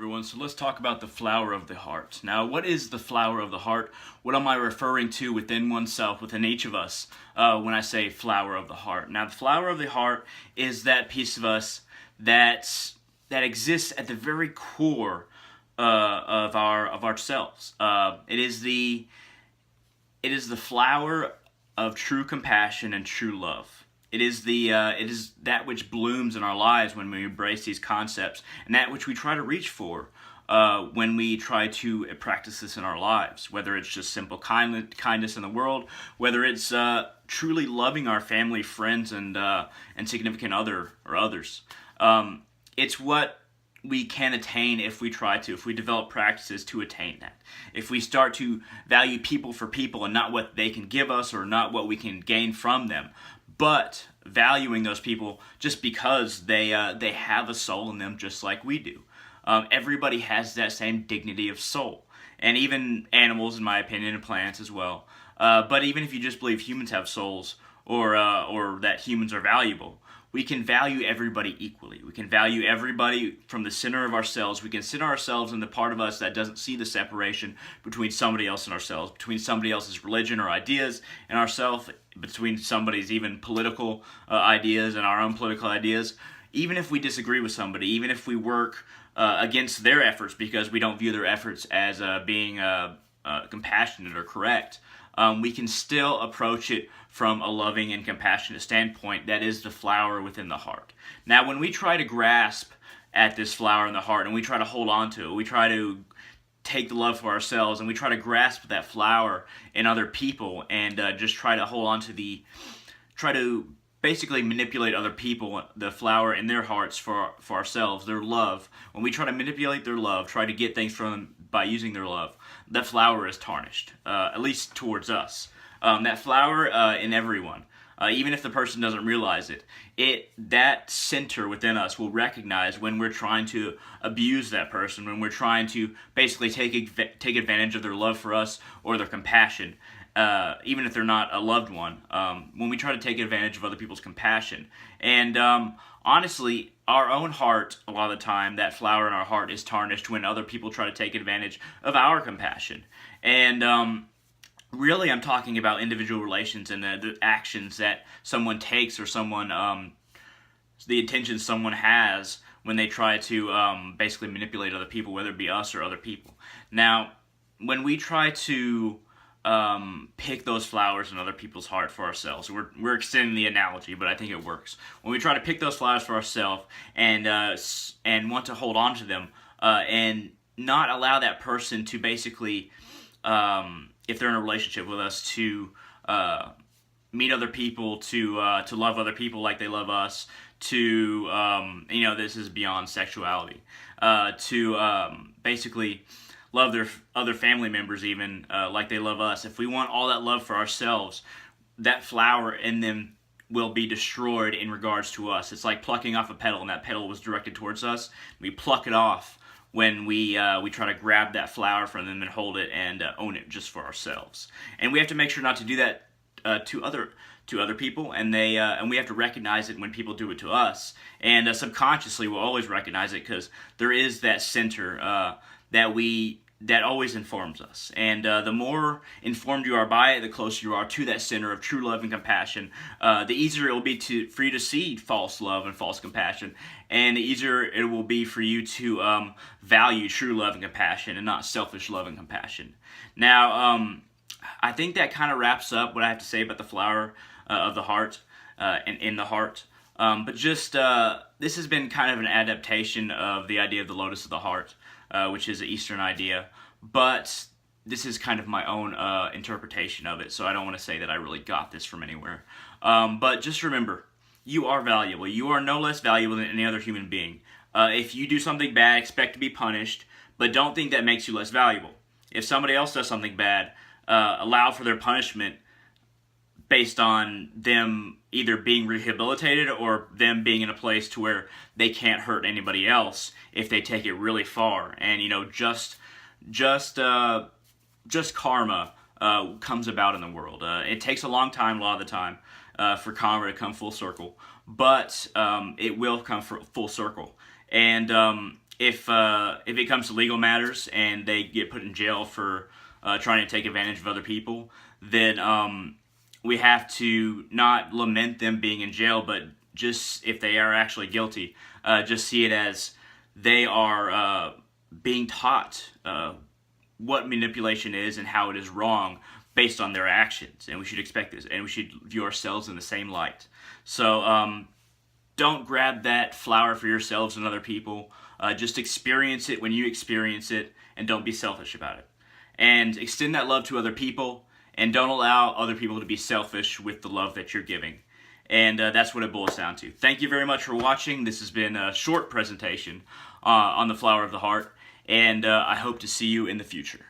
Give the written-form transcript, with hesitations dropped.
everyone. So let's talk about the flower of the heart. Now, what is the flower of the heart? What am I referring to within oneself, within each of us, when I say flower of the heart? Now, the flower of the heart is that piece of us that exists at the very core of ourselves. It is the flower of true compassion and true love. It is that which blooms in our lives when we embrace these concepts, and that which we try to reach for when we try to practice this in our lives. Whether it's just simple kindness in the world, whether it's truly loving our family, friends, and significant other or others. It's what we can attain if we develop practices to attain that. If we start to value people for people and not what they can give us or not what we can gain from them, but valuing those people just because they have a soul in them just like we do. Everybody has that same dignity of soul, and even animals, in my opinion, and plants as well. But even if you just believe humans have souls or that humans are valuable, we can value everybody equally. We can value everybody from the center of ourselves. We consider ourselves in the part of us that doesn't see the separation between somebody else and ourselves, between somebody else's religion or ideas and ourselves, between somebody's even political ideas and our own political ideas. Even if we disagree with somebody, even if we work against their efforts because we don't view their efforts as being compassionate or correct, we can still approach it from a loving and compassionate standpoint. That is the flower within the heart. Now, when we try to grasp at this flower in the heart and we try to hold on to it, we try to take the love for ourselves and we try to grasp that flower in other people and just try to hold on to try to basically manipulate other people, the flower in their hearts for ourselves, their love. When we try to manipulate their love, try to get things from them by using their love, that flower is tarnished, at least towards us. That flower in everyone, even if the person doesn't realize it, that center within us will recognize when we're trying to abuse that person, when we're trying to basically take advantage of their love for us or their compassion. Even if they're not a loved one, when we try to take advantage of other people's compassion. And honestly, our own heart, a lot of the time, that flower in our heart is tarnished when other people try to take advantage of our compassion. And really, I'm talking about individual relations and the actions that someone takes or the intentions someone has when they try to basically manipulate other people, whether it be us or other people. Now, when we try to pick those flowers in other people's heart for ourselves. We're extending the analogy, but I think it works. When we try to pick those flowers for ourselves and want to hold on to them and not allow that person to basically, if they're in a relationship with us, to meet other people, to love other people like they love us, to this is beyond sexuality, to basically love their other family members even like they love us. If we want all that love for ourselves, that flower in them will be destroyed in regards to us. It's like plucking off a petal, and that petal was directed towards us. We pluck it off when we try to grab that flower from them and hold it and own it just for ourselves. And we have to make sure not to do that to other people, and we have to recognize it when people do it to us. And subconsciously, we'll always recognize it because there is that center that always informs us. And the more informed you are by it, the closer you are to that center of true love and compassion, the easier it will be for you to see false love and false compassion, and the easier it will be for you to value true love and compassion and not selfish love and compassion. Now, I think that kind of wraps up what I have to say about the flower of the heart and in the heart. But just this has been kind of an adaptation of the idea of the lotus of the heart, which is an Eastern idea, but this is kind of my own interpretation of it, so I don't want to say that I really got this from anywhere. But just remember, you are valuable. You are no less valuable than any other human being. If you do something bad, expect to be punished, but don't think that makes you less valuable. If somebody else does something bad, allow for their punishment based on them either being rehabilitated or them being in a place to where they can't hurt anybody else if they take it really far. And just karma comes about in the world. It takes a long time, a lot of the time, for karma to come full circle, but it will come full circle. And if it comes to legal matters and they get put in jail for trying to take advantage of other people, then we have to not lament them being in jail, but just if they are actually guilty, just see it as they are being taught what manipulation is and how it is wrong based on their actions, and we should expect this, and we should view ourselves in the same light. So don't grab that flower for yourselves and other people. Just experience it when you experience it, and don't be selfish about it. And extend that love to other people, and don't allow other people to be selfish with the love that you're giving. And that's what it boils down to. Thank you very much for watching. This has been a short presentation on the flower of the heart, and I hope to see you in the future.